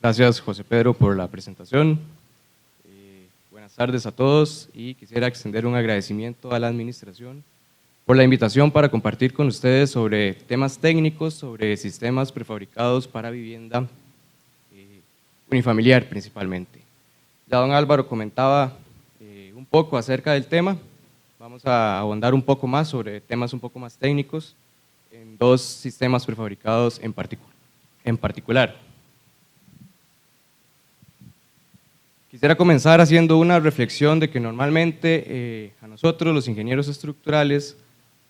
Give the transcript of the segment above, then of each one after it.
Gracias, José Pedro, por la presentación. Buenas tardes a todos y quisiera extender un agradecimiento a la administración por la invitación para compartir con ustedes sobre temas técnicos, sobre sistemas prefabricados para vivienda unifamiliar principalmente. Ya don Álvaro comentaba un poco acerca del tema. Vamos a abundar un poco más sobre temas un poco más técnicos en dos sistemas prefabricados en particular. Quisiera comenzar haciendo una reflexión de que normalmente a nosotros los ingenieros estructurales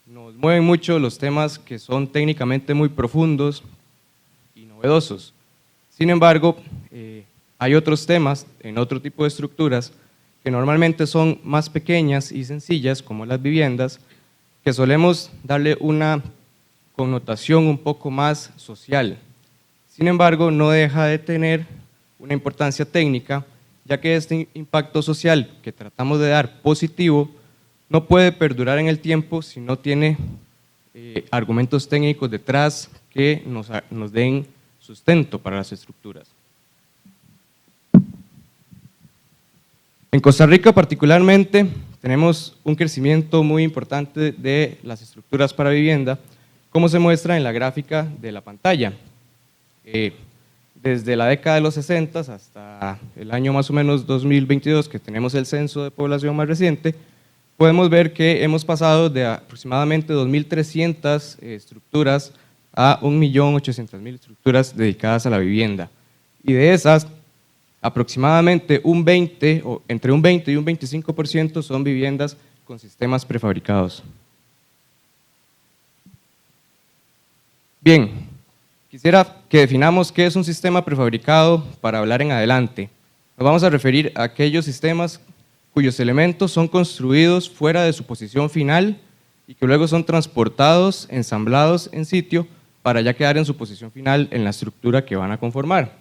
nos mueven mucho los temas que son técnicamente muy profundos y novedosos. Sin embargo, hay otros temas en otro tipo de estructuras que normalmente son más pequeñas y sencillas, como las viviendas, que solemos darle una connotación un poco más social. Sin embargo, no deja de tener una importancia técnica, ya que este impacto social que tratamos de dar positivo no puede perdurar en el tiempo si no tiene argumentos técnicos detrás que nos den sustento para las estructuras. En Costa Rica particularmente tenemos un crecimiento muy importante de las estructuras para vivienda, como se muestra en la gráfica de la pantalla. Desde la década de los 60 hasta el año más o menos 2022, que tenemos el censo de población más reciente, podemos ver que hemos pasado de aproximadamente 2.300 estructuras a 1.800.000 estructuras dedicadas a la vivienda. Y de esas, aproximadamente entre un 20 y un 25% son viviendas con sistemas prefabricados. Bien, quisiera que definamos qué es un sistema prefabricado para hablar en adelante. Nos vamos a referir a aquellos sistemas cuyos elementos son construidos fuera de su posición final y que luego son transportados, ensamblados en sitio para ya quedar en su posición final en la estructura que van a conformar.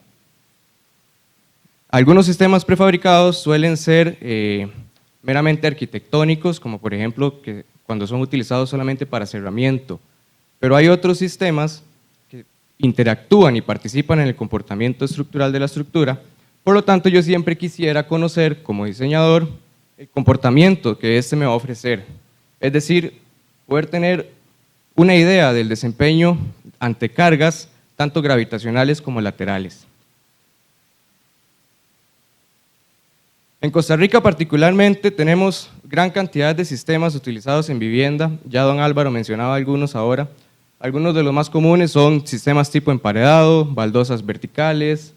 Algunos sistemas prefabricados suelen ser meramente arquitectónicos, como por ejemplo cuando son utilizados solamente para cerramiento, pero hay otros sistemas que interactúan y participan en el comportamiento estructural de la estructura. Por lo tanto, yo siempre quisiera conocer como diseñador el comportamiento que este me va a ofrecer, es decir, poder tener una idea del desempeño ante cargas tanto gravitacionales como laterales. En Costa Rica particularmente tenemos gran cantidad de sistemas utilizados en vivienda, ya don Álvaro mencionaba algunos ahora. Algunos de los más comunes son sistemas tipo emparedado, baldosas verticales,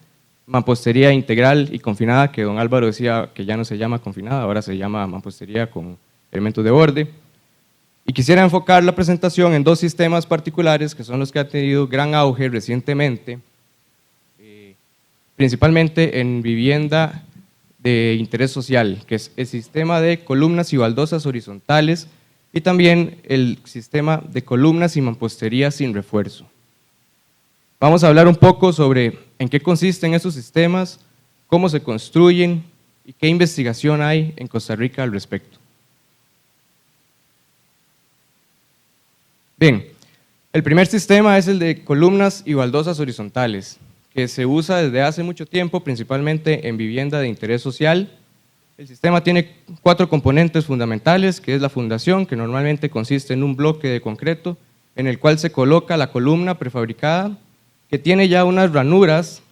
mampostería integral y confinada, que don Álvaro decía que ya no se llama confinada, ahora se llama mampostería con elementos de borde. Y quisiera enfocar la presentación en dos sistemas particulares que son los que han tenido gran auge recientemente, principalmente en vivienda de interés social, que es el sistema de columnas y baldosas horizontales y también el sistema de columnas y mampostería sin refuerzo. Vamos a hablar un poco sobre en qué consisten estos sistemas, cómo se construyen y qué investigación hay en Costa Rica al respecto. Bien, el primer sistema es el de columnas y baldosas horizontales, que se usa desde hace mucho tiempo, principalmente en vivienda de interés social. El sistema tiene 4 componentes fundamentales, que es la fundación, que normalmente consiste en un bloque de concreto, en el cual se coloca la columna prefabricada, que tiene ya unas ranuras,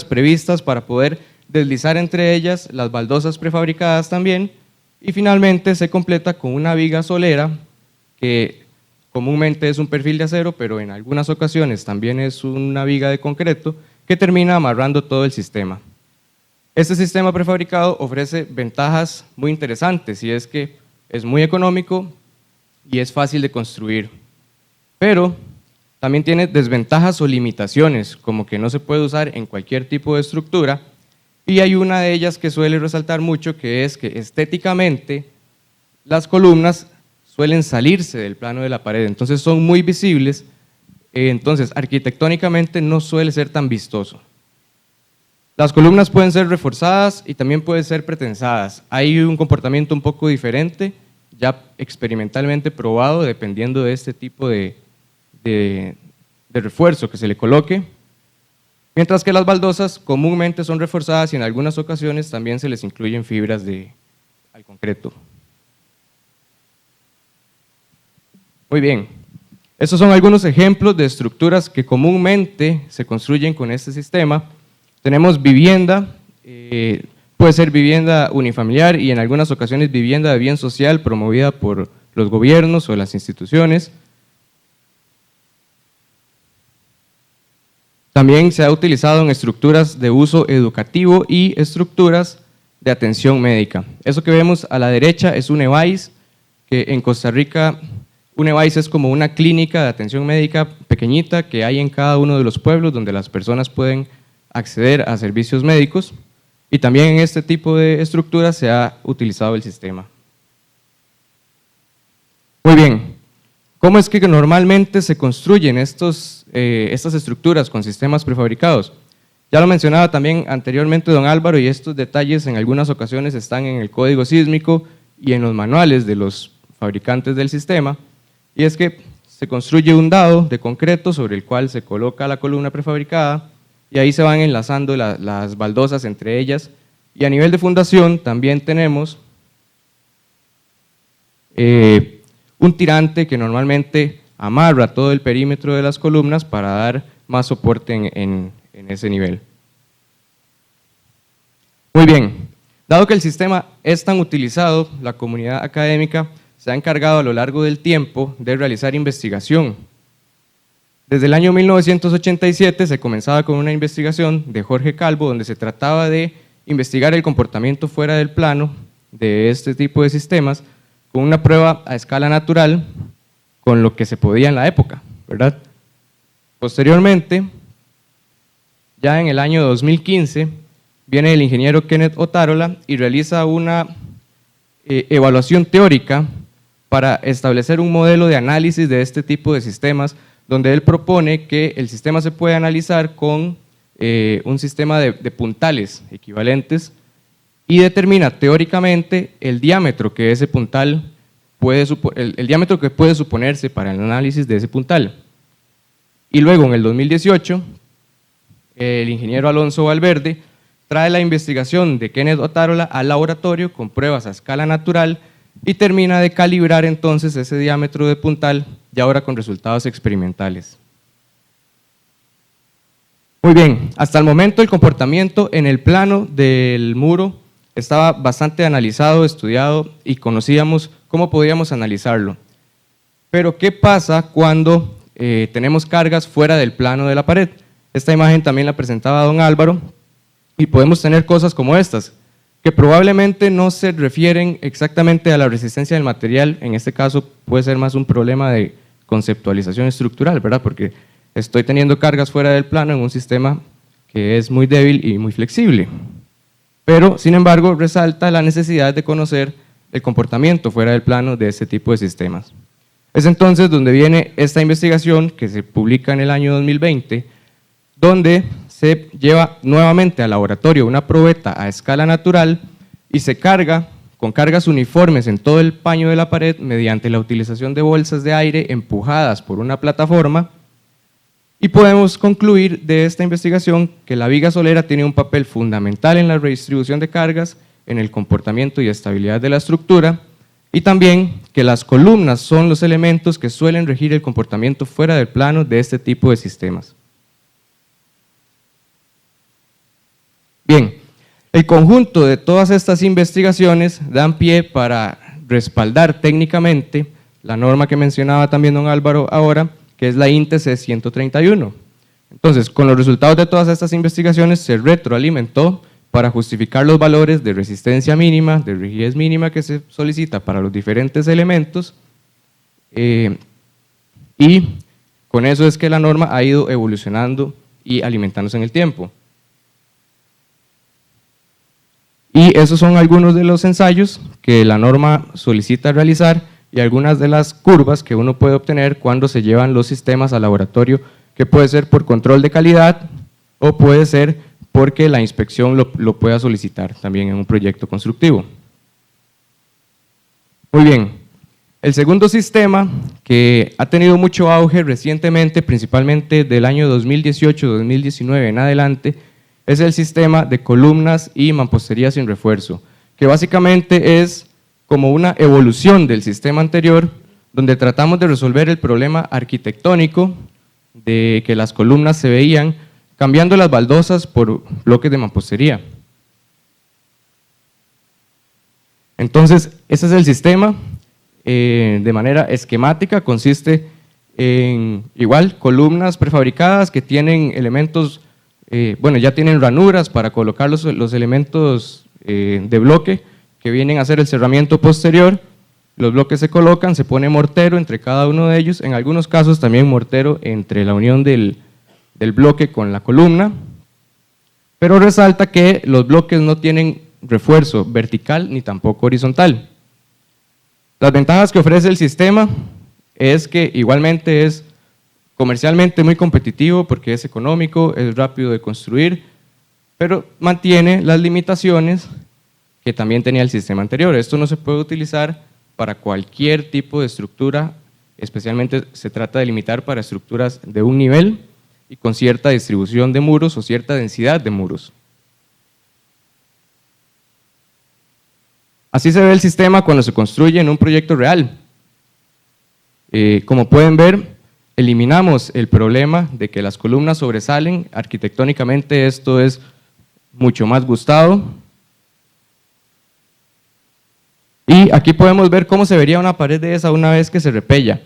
previstas para poder deslizar entre ellas las baldosas prefabricadas también, y finalmente se completa con una viga solera, que comúnmente es un perfil de acero, pero en algunas ocasiones también es una viga de concreto, que termina amarrando todo el sistema. Este sistema prefabricado ofrece ventajas muy interesantes, y es que es muy económico y es fácil de construir, pero también tiene desventajas o limitaciones, como que no se puede usar en cualquier tipo de estructura, y hay una de ellas que suele resaltar mucho, que es que estéticamente las columnas suelen salirse del plano de la pared, entonces son muy visibles, entonces arquitectónicamente no suele ser tan vistoso. Las columnas pueden ser reforzadas y también pueden ser pretensadas. Hay un comportamiento un poco diferente, ya experimentalmente probado, dependiendo de este tipo de de refuerzo que se le coloque, mientras que las baldosas comúnmente son reforzadas y en algunas ocasiones también se les incluyen fibras al concreto. Muy bien, estos son algunos ejemplos de estructuras que comúnmente se construyen con este sistema. Tenemos vivienda, puede ser vivienda unifamiliar y en algunas ocasiones vivienda de bien social promovida por los gobiernos o las instituciones. También se ha utilizado en estructuras de uso educativo y estructuras de atención médica. Eso que vemos a la derecha es un EVAIS, que en Costa Rica un EVAIS es como una clínica de atención médica pequeñita que hay en cada uno de los pueblos donde las personas pueden acceder a servicios médicos. Y también en este tipo de estructuras se ha utilizado el sistema. Muy bien, ¿cómo es que normalmente se construyen estas estructuras con sistemas prefabricados? Ya lo mencionaba también anteriormente don Álvaro y estos detalles en algunas ocasiones están en el código sísmico y en los manuales de los fabricantes del sistema, y es que se construye un dado de concreto sobre el cual se coloca la columna prefabricada y ahí se van enlazando las baldosas entre ellas, y a nivel de fundación también tenemos un tirante que normalmente amarra todo el perímetro de las columnas para dar más soporte en ese nivel. Muy bien, dado que el sistema es tan utilizado, la comunidad académica se ha encargado a lo largo del tiempo de realizar investigación. Desde el año 1987 se comenzaba con una investigación de Jorge Calvo donde se trataba de investigar el comportamiento fuera del plano de este tipo de sistemas con una prueba a escala natural con lo que se podía en la época, ¿verdad? Posteriormente, ya en el año 2015, viene el ingeniero Kenneth Otárola y realiza una evaluación teórica para establecer un modelo de análisis de este tipo de sistemas, donde él propone que el sistema se puede analizar con un sistema de puntales equivalentes y determina teóricamente el diámetro que ese puntal el diámetro que puede suponerse para el análisis de ese puntal. Y luego en el 2018, el ingeniero Alonso Valverde trae la investigación de Kenneth Otárola al laboratorio con pruebas a escala natural y termina de calibrar entonces ese diámetro de puntal, y ahora con resultados experimentales. Muy bien, hasta el momento el comportamiento en el plano del muro estaba bastante analizado, estudiado y conocíamos cómo podíamos analizarlo. Pero ¿qué pasa cuando tenemos cargas fuera del plano de la pared? Esta imagen también la presentaba don Álvaro y podemos tener cosas como estas, que probablemente no se refieren exactamente a la resistencia del material, en este caso puede ser más un problema de conceptualización estructural, ¿verdad? Porque estoy teniendo cargas fuera del plano en un sistema que es muy débil y muy flexible. Pero, sin embargo, resalta la necesidad de conocer el comportamiento fuera del plano de este tipo de sistemas. Es entonces donde viene esta investigación que se publica en el año 2020, donde se lleva nuevamente al laboratorio una probeta a escala natural y se carga con cargas uniformes en todo el paño de la pared mediante la utilización de bolsas de aire empujadas por una plataforma, y podemos concluir de esta investigación que la viga solera tiene un papel fundamental en la redistribución de cargas, en el comportamiento y estabilidad de la estructura, y también que las columnas son los elementos que suelen regir el comportamiento fuera del plano de este tipo de sistemas. Bien, el conjunto de todas estas investigaciones dan pie para respaldar técnicamente la norma que mencionaba también don Álvaro ahora, que es la INTE 131. Entonces, con los resultados de todas estas investigaciones se retroalimentó para justificar los valores de resistencia mínima, de rigidez mínima que se solicita para los diferentes elementos, y con eso es que la norma ha ido evolucionando y alimentándose en el tiempo. Y esos son algunos de los ensayos que la norma solicita realizar y algunas de las curvas que uno puede obtener cuando se llevan los sistemas al laboratorio, que puede ser por control de calidad o puede ser porque la inspección lo pueda solicitar también en un proyecto constructivo. Muy bien, El segundo sistema, que ha tenido mucho auge recientemente, principalmente del año 2018-2019 en adelante, es el sistema de columnas y mampostería sin refuerzo, que básicamente es como una evolución del sistema anterior, donde tratamos de resolver el problema arquitectónico de que las columnas se veían, cambiando las baldosas por bloques de mampostería. Entonces, ese es el sistema. De manera esquemática, consiste en igual columnas prefabricadas que tienen elementos, bueno, ya tienen ranuras para colocar los elementos de bloque que vienen a hacer el cerramiento posterior. Los bloques se colocan, se pone mortero entre cada uno de ellos, en algunos casos también mortero entre la unión del bloque con la columna, pero resalta que los bloques no tienen refuerzo vertical ni tampoco horizontal. Las ventajas que ofrece el sistema es que igualmente es comercialmente muy competitivo porque es económico, es rápido de construir, pero mantiene las limitaciones que también tenía el sistema anterior. Esto no se puede utilizar para cualquier tipo de estructura, especialmente se trata de limitar para estructuras de un nivel y con cierta distribución de muros o cierta densidad de muros. Así se ve el sistema cuando se construye en un proyecto real. Como pueden ver, eliminamos el problema de que las columnas sobresalen, arquitectónicamente esto es mucho más gustado. Y aquí podemos ver cómo se vería una pared de esa una vez que se repella.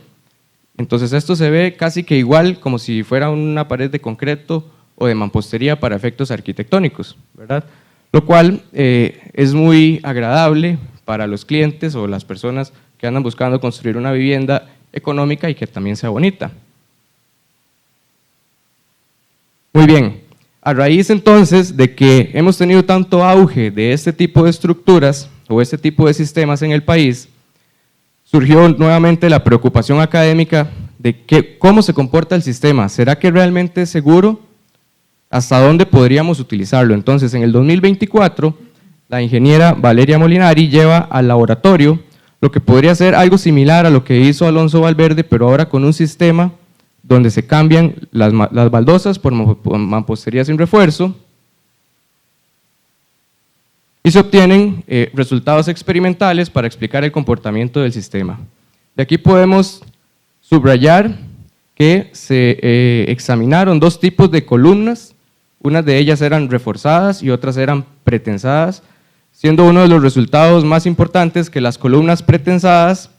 Entonces esto se ve casi que igual como si fuera una pared de concreto o de mampostería para efectos arquitectónicos, ¿verdad? Lo cual es muy agradable para los clientes o las personas que andan buscando construir una vivienda económica y que también sea bonita. Muy bien, a raíz entonces de que hemos tenido tanto auge de este tipo de estructuras o este tipo de sistemas en el país, surgió nuevamente la preocupación académica de cómo se comporta el sistema. ¿Será que realmente es seguro? ¿Hasta dónde podríamos utilizarlo? Entonces, en el 2024, la ingeniera Valeria Molinari lleva al laboratorio lo que podría ser algo similar a lo que hizo Alonso Valverde, pero ahora con un sistema donde se cambian las baldosas por mampostería sin refuerzo y se obtienen resultados experimentales para explicar el comportamiento del sistema. De aquí podemos subrayar que se examinaron dos tipos de columnas, unas de ellas eran reforzadas y otras eran pretensadas, siendo uno de los resultados más importantes que las columnas pretensadas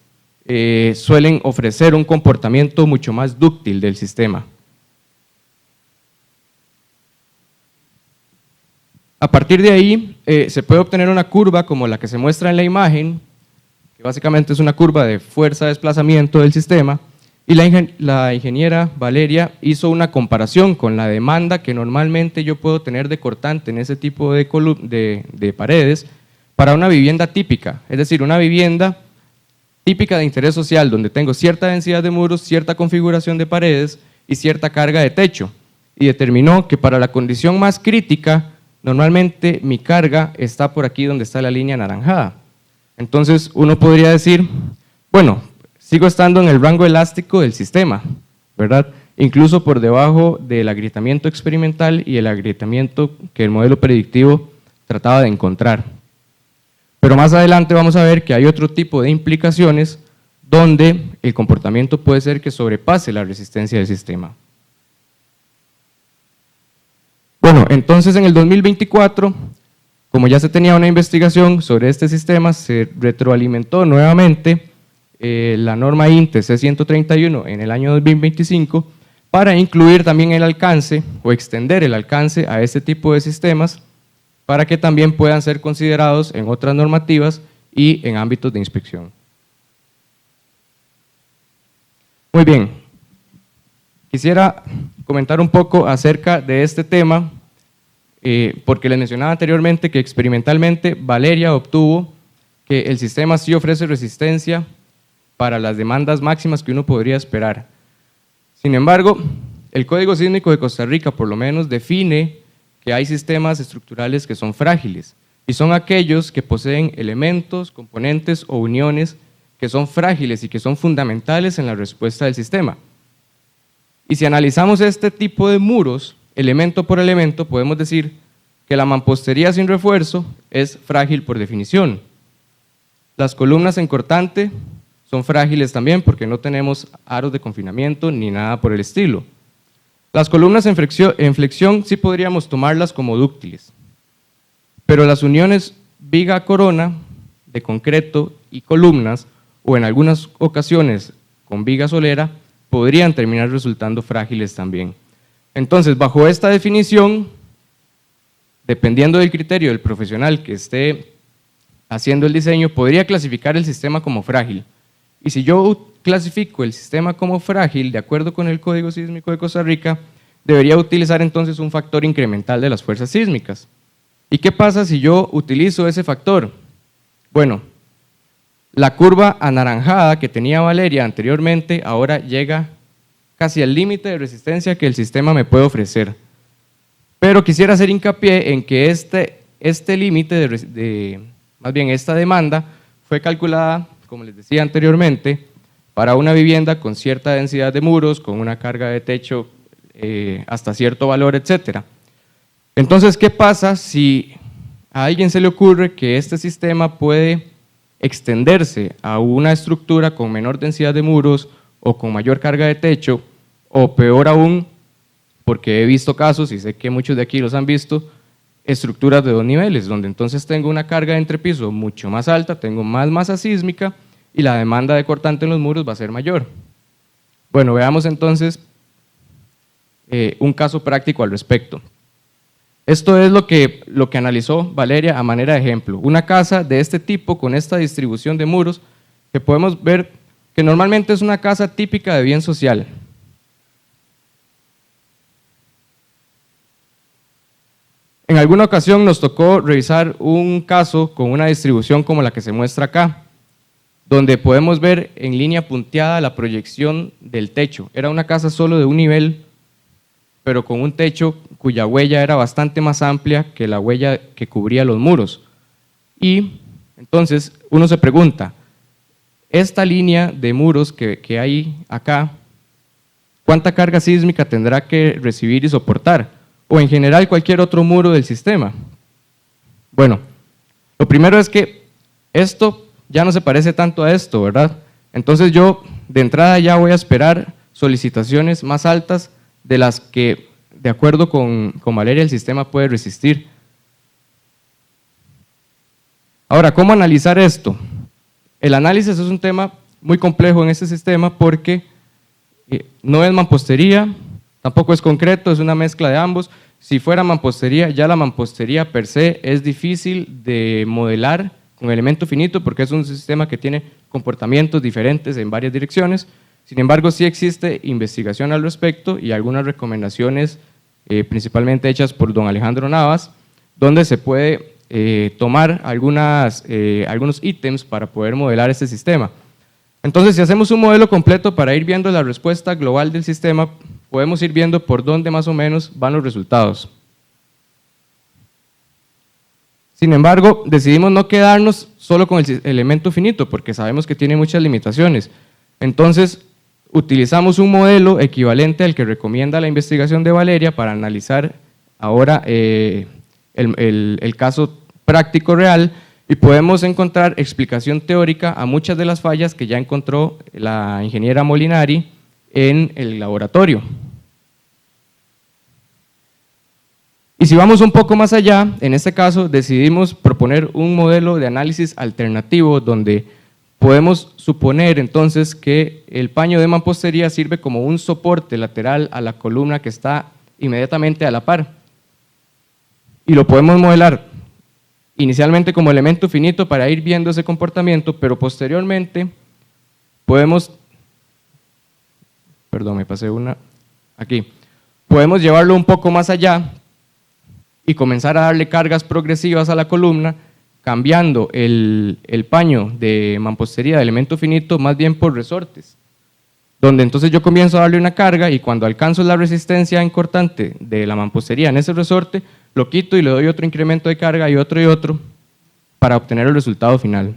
suelen ofrecer un comportamiento mucho más dúctil del sistema. A partir de ahí se puede obtener una curva como la que se muestra en la imagen, que básicamente es una curva de fuerza de desplazamiento del sistema, y la ingeniera Valeria hizo una comparación con la demanda que normalmente yo puedo tener de cortante en ese tipo de paredes para una vivienda típica, es decir, una vivienda típica de interés social donde tengo cierta densidad de muros, cierta configuración de paredes y cierta carga de techo, y determinó que para la condición más crítica normalmente mi carga está por aquí donde está la línea anaranjada. Entonces uno podría decir, bueno, sigo estando en el rango elástico del sistema, ¿verdad? Incluso por debajo del agrietamiento experimental y el agrietamiento que el modelo predictivo trataba de encontrar. Pero más adelante vamos a ver que hay otro tipo de implicaciones donde el comportamiento puede ser que sobrepase la resistencia del sistema. Bueno, entonces en el 2024, como ya se tenía una investigación sobre este sistema, se retroalimentó nuevamente la norma INTE C131 en el año 2025 para incluir también el alcance o extender el alcance a este tipo de sistemas para que también puedan ser considerados en otras normativas y en ámbitos de inspección. Muy bien, quisiera comentar un poco acerca de este tema porque les mencionaba anteriormente que experimentalmente Valeria obtuvo que el sistema sí ofrece resistencia para las demandas máximas que uno podría esperar. Sin embargo, el Código Sísmico de Costa Rica por lo menos define que hay sistemas estructurales que son frágiles y son aquellos que poseen elementos, componentes o uniones que son frágiles y que son fundamentales en la respuesta del sistema. Y si analizamos este tipo de muros, elemento por elemento, podemos decir que la mampostería sin refuerzo es frágil por definición. Las columnas en cortante son frágiles también porque no tenemos aros de confinamiento ni nada por el estilo. Las columnas en flexión sí podríamos tomarlas como dúctiles, pero las uniones viga-corona de concreto y columnas, o en algunas ocasiones con viga solera, podrían terminar resultando frágiles también. Entonces, bajo esta definición, dependiendo del criterio del profesional que esté haciendo el diseño, podría clasificar el sistema como frágil. Y si yo clasifico el sistema como frágil, de acuerdo con el Código Sísmico de Costa Rica, debería utilizar entonces un factor incremental de las fuerzas sísmicas. ¿Y qué pasa si yo utilizo ese factor? Bueno, la curva anaranjada que tenía Valeria anteriormente ahora llega casi al límite de resistencia que el sistema me puede ofrecer. Pero quisiera hacer hincapié en que este límite, más bien esta demanda, fue calculada, como les decía anteriormente, para una vivienda con cierta densidad de muros, con una carga de techo hasta cierto valor, etc. Entonces, ¿qué pasa si a alguien se le ocurre que este sistema puede extenderse a una estructura con menor densidad de muros o con mayor carga de techo, o peor aún, porque he visto casos y sé que muchos de aquí los han visto, estructuras de 2 niveles, donde entonces tengo una carga de entrepiso mucho más alta, tengo más masa sísmica y la demanda de cortante en los muros va a ser mayor? Bueno, veamos entonces un caso práctico al respecto. Esto es lo que analizó Valeria a manera de ejemplo. Una casa de este tipo, con esta distribución de muros, que podemos ver que normalmente es una casa típica de bien social. En alguna ocasión nos tocó revisar un caso con una distribución como la que se muestra acá, donde podemos ver en línea punteada la proyección del techo. Era una casa solo de un nivel, pero con un techo cuya huella era bastante más amplia que la huella que cubría los muros. Y entonces uno se pregunta, esta línea de muros que hay acá, ¿cuánta carga sísmica tendrá que recibir y soportar? O en general cualquier otro muro del sistema. Bueno, lo primero es que esto ya no se parece tanto a esto, ¿verdad? Entonces yo de entrada ya voy a esperar solicitaciones más altas de las que, de acuerdo con Valeria, el sistema puede resistir. Ahora, ¿cómo analizar esto? El análisis es un tema muy complejo en este sistema porque no es mampostería, tampoco es concreto, es una mezcla de ambos. Si fuera mampostería, ya la mampostería per se es difícil de modelar con elemento finito porque es un sistema que tiene comportamientos diferentes en varias direcciones. Sin embargo, sí existe investigación al respecto y algunas recomendaciones, principalmente hechas por don Alejandro Navas, donde se puede tomar algunos ítems para poder modelar este sistema. Entonces, si hacemos un modelo completo para ir viendo la respuesta global del sistema, podemos ir viendo por dónde más o menos van los resultados. Sin embargo, decidimos no quedarnos solo con el elemento finito, porque sabemos que tiene muchas limitaciones. Entonces, utilizamos un modelo equivalente al que recomienda la investigación de Valeria para analizar ahora el caso práctico real, y podemos encontrar explicación teórica a muchas de las fallas que ya encontró la ingeniera Molinari en el laboratorio. Y si vamos un poco más allá, en este caso decidimos proponer un modelo de análisis alternativo donde podemos suponer entonces que el paño de mampostería sirve como un soporte lateral a la columna que está inmediatamente a la par. Y lo podemos modelar inicialmente como elemento finito para ir viendo ese comportamiento, pero posteriormente podemos, perdón, me pasé una, aquí, podemos llevarlo un poco más allá y comenzar a darle cargas progresivas a la columna, cambiando el paño de mampostería de elemento finito más bien por resortes, donde entonces yo comienzo a darle una carga y cuando alcanzo la resistencia en cortante de la mampostería en ese resorte, lo quito y le doy otro incremento de carga y otro para obtener el resultado final.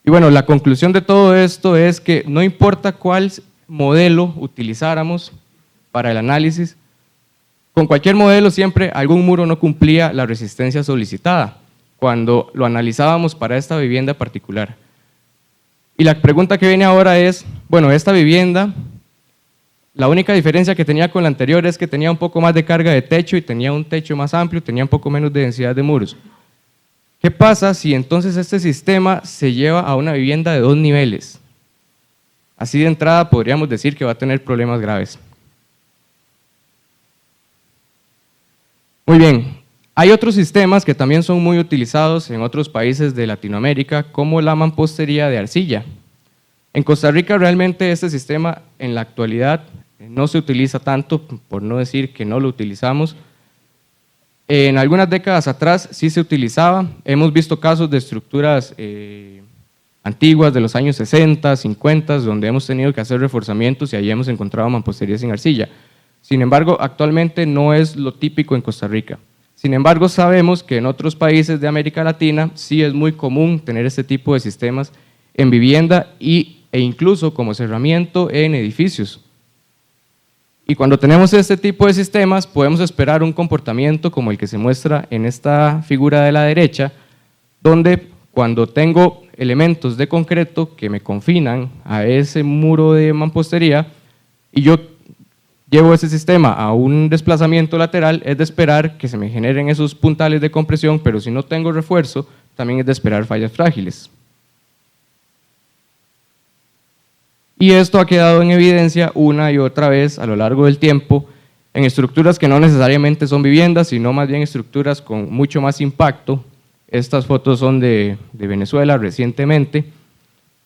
Y bueno, la conclusión de todo esto es que no importa cuál modelo utilizáramos para el análisis, con cualquier modelo siempre algún muro no cumplía la resistencia solicitada cuando lo analizábamos para esta vivienda particular. Y la pregunta que viene ahora es, bueno, esta vivienda, la única diferencia que tenía con la anterior es que tenía un poco más de carga de techo y tenía un techo más amplio, tenía un poco menos de densidad de muros. ¿Qué pasa si entonces este sistema se lleva a una vivienda de 2 niveles? Así de entrada podríamos decir que va a tener problemas graves. Muy bien, hay otros sistemas que también son muy utilizados en otros países de Latinoamérica, como la mampostería de arcilla. En Costa Rica realmente este sistema en la actualidad no se utiliza tanto, por no decir que no lo utilizamos. En algunas décadas atrás sí se utilizaba, hemos visto casos de estructuras antiguas de los años 60, 50, donde hemos tenido que hacer reforzamientos y ahí hemos encontrado mampostería sin arcilla. Sin embargo, actualmente no es lo típico en Costa Rica. Sin embargo, sabemos que en otros países de América Latina sí es muy común tener este tipo de sistemas en vivienda e incluso como cerramiento en edificios. Y cuando tenemos este tipo de sistemas, podemos esperar un comportamiento como el que se muestra en esta figura de la derecha, donde cuando tengo elementos de concreto que me confinan a ese muro de mampostería y yo llevo ese sistema a un desplazamiento lateral, es de esperar que se me generen esos puntales de compresión, pero si no tengo refuerzo, también es de esperar fallas frágiles. Y esto ha quedado en evidencia una y otra vez a lo largo del tiempo en estructuras que no necesariamente son viviendas, sino más bien estructuras con mucho más impacto. Estas fotos son de Venezuela recientemente,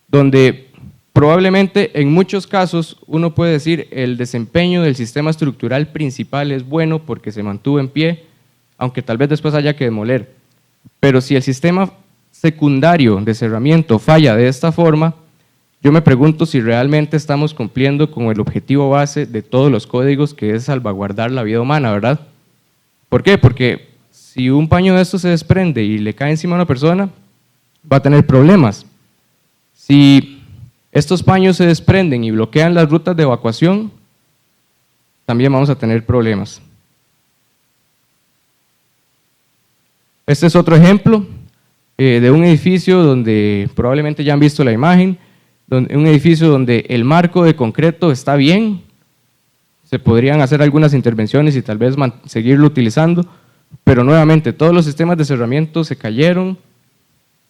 donde probablemente en muchos casos uno puede decir el desempeño del sistema estructural principal es bueno porque se mantuvo en pie, aunque tal vez después haya que demoler. Pero si el sistema secundario de cerramiento falla de esta forma, yo me pregunto si realmente estamos cumpliendo con el objetivo base de todos los códigos, que es salvaguardar la vida humana, ¿verdad? ¿Por qué? Porque si un paño de estos se desprende y le cae encima a una persona, va a tener problemas. Si estos paños se desprenden y bloquean las rutas de evacuación, también vamos a tener problemas. Este es otro ejemplo de un edificio donde probablemente ya han visto la imagen, un edificio donde el marco de concreto está bien, se podrían hacer algunas intervenciones y tal vez seguirlo utilizando, pero nuevamente todos los sistemas de cerramiento se cayeron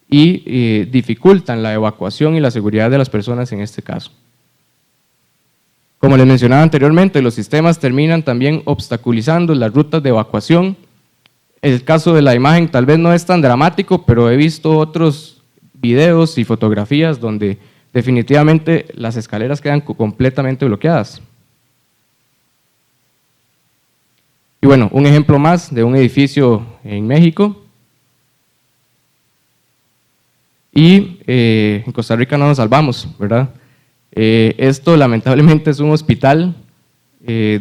y dificultan la evacuación y la seguridad de las personas en este caso. Como les mencionaba anteriormente, los sistemas terminan también obstaculizando las rutas de evacuación. El caso de la imagen tal vez no es tan dramático, pero he visto otros videos y fotografías donde definitivamente las escaleras quedan completamente bloqueadas. Y bueno, un ejemplo más de un edificio en México. Y en Costa Rica no nos salvamos, ¿verdad? Esto lamentablemente es un hospital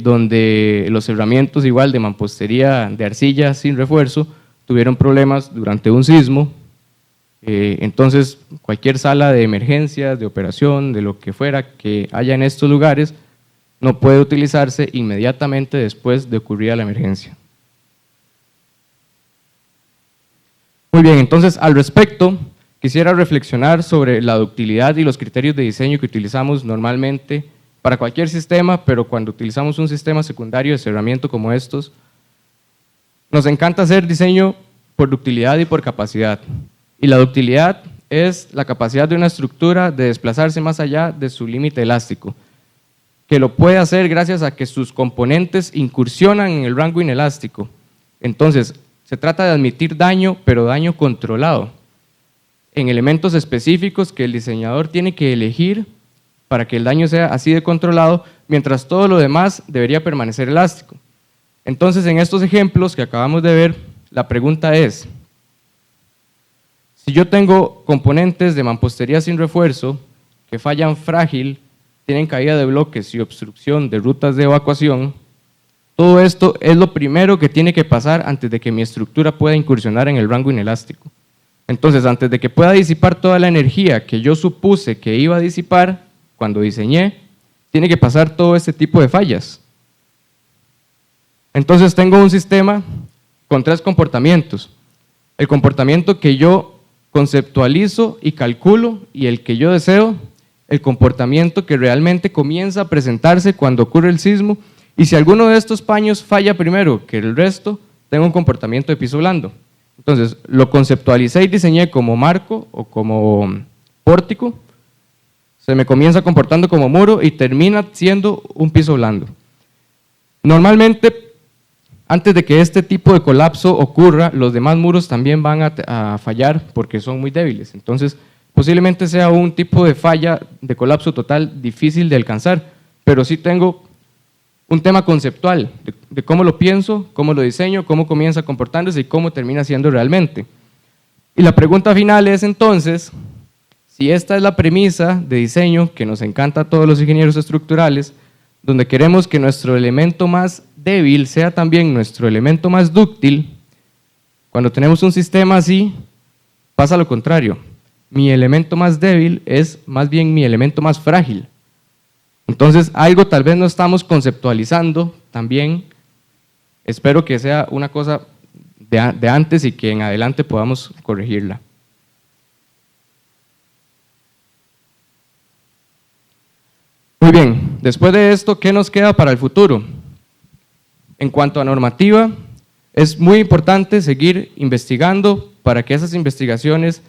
donde los cerramientos igual de mampostería de arcilla sin refuerzo tuvieron problemas durante un sismo. Entonces, cualquier sala de emergencias, de operación, de lo que fuera que haya en estos lugares, no puede utilizarse inmediatamente después de ocurrida la emergencia. Muy bien, entonces al respecto, quisiera reflexionar sobre la ductilidad y los criterios de diseño que utilizamos normalmente para cualquier sistema, pero cuando utilizamos un sistema secundario de cerramiento como estos, nos encanta hacer diseño por ductilidad y por capacidad. Y la ductilidad es la capacidad de una estructura de desplazarse más allá de su límite elástico, que lo puede hacer gracias a que sus componentes incursionan en el rango inelástico. Entonces, se trata de admitir daño, pero daño controlado, en elementos específicos que el diseñador tiene que elegir para que el daño sea así de controlado, mientras todo lo demás debería permanecer elástico. Entonces, en estos ejemplos que acabamos de ver, la pregunta es: si yo tengo componentes de mampostería sin refuerzo que fallan frágil, tienen caída de bloques y obstrucción de rutas de evacuación, todo esto es lo primero que tiene que pasar antes de que mi estructura pueda incursionar en el rango inelástico. Entonces, antes de que pueda disipar toda la energía que yo supuse que iba a disipar cuando diseñé, tiene que pasar todo este tipo de fallas. Entonces tengo un sistema con 3 comportamientos. El comportamiento que yo conceptualizo y calculo y el que yo deseo, el comportamiento que realmente comienza a presentarse cuando ocurre el sismo, y si alguno de estos paños falla primero que el resto, tengo un comportamiento de piso blando. Entonces, lo conceptualicé y diseñé como marco o como pórtico, se me comienza comportando como muro y termina siendo un piso blando. Normalmente, antes de que este tipo de colapso ocurra, los demás muros también van a fallar porque son muy débiles. Entonces, posiblemente sea un tipo de falla de colapso total difícil de alcanzar, pero sí tengo un tema conceptual de cómo lo pienso, cómo lo diseño, cómo comienza comportándose y cómo termina siendo realmente. Y la pregunta final es entonces, si esta es la premisa de diseño que nos encanta a todos los ingenieros estructurales, donde queremos que nuestro elemento más débil sea también nuestro elemento más dúctil, cuando tenemos un sistema así, pasa lo contrario. Mi elemento más débil es más bien mi elemento más frágil. Entonces, algo tal vez no estamos conceptualizando también. Espero que sea una cosa de antes y que en adelante podamos corregirla. Muy bien, después de esto, ¿qué nos queda para el futuro? En cuanto a normativa, es muy importante seguir investigando para que esas investigaciones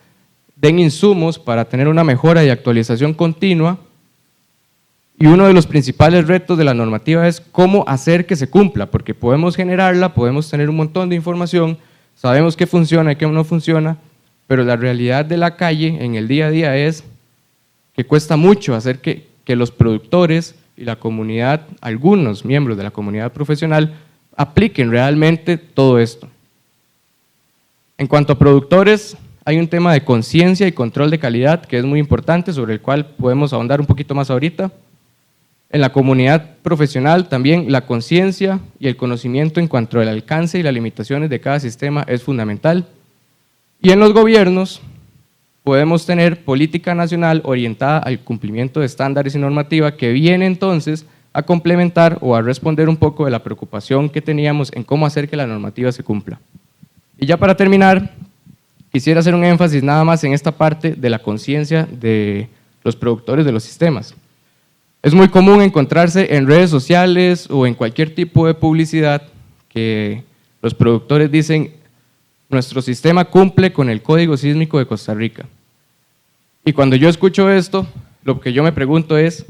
den insumos para tener una mejora y actualización continua. Y uno de los principales retos de la normativa es cómo hacer que se cumpla, porque podemos generarla, podemos tener un montón de información, sabemos qué funciona y qué no funciona, pero la realidad de la calle en el día a día es que cuesta mucho hacer que los productores y la comunidad, algunos miembros de la comunidad profesional, apliquen realmente todo esto. En cuanto a productores, hay un tema de conciencia y control de calidad que es muy importante, sobre el cual podemos ahondar un poquito más ahorita. En la comunidad profesional también la conciencia y el conocimiento en cuanto al alcance y las limitaciones de cada sistema es fundamental. Y en los gobiernos podemos tener política nacional orientada al cumplimiento de estándares y normativa que viene entonces a complementar o a responder un poco de la preocupación que teníamos en cómo hacer que la normativa se cumpla. Y ya para terminar, quisiera hacer un énfasis nada más en esta parte de la conciencia de los productores de los sistemas. Es muy común encontrarse en redes sociales o en cualquier tipo de publicidad que los productores dicen: nuestro sistema cumple con el Código Sísmico de Costa Rica. Y cuando yo escucho esto, lo que yo me pregunto es,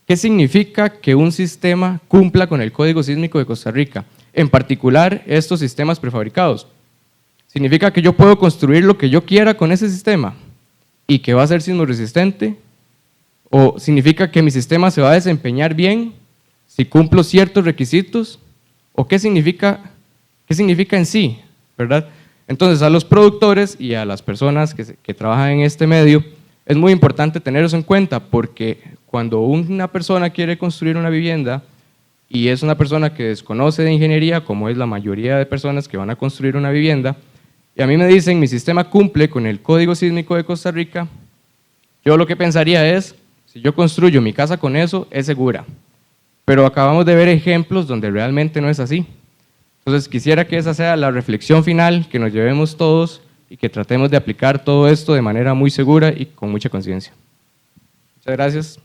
¿qué significa que un sistema cumpla con el Código Sísmico de Costa Rica? En particular, estos sistemas prefabricados. ¿Significa que yo puedo construir lo que yo quiera con ese sistema y que va a ser sismo resistente? ¿O significa que mi sistema se va a desempeñar bien si cumplo ciertos requisitos? ¿O qué significa en sí? ¿Verdad? Entonces, a los productores y a las personas que trabajan en este medio, es muy importante tener eso en cuenta, porque cuando una persona quiere construir una vivienda y es una persona que desconoce de ingeniería, como es la mayoría de personas que van a construir una vivienda, y a mí me dicen mi sistema cumple con el Código Sísmico de Costa Rica, yo lo que pensaría es, si yo construyo mi casa con eso, es segura. Pero acabamos de ver ejemplos donde realmente no es así. Entonces quisiera que esa sea la reflexión final, que nos llevemos todos y que tratemos de aplicar todo esto de manera muy segura y con mucha conciencia. Muchas gracias.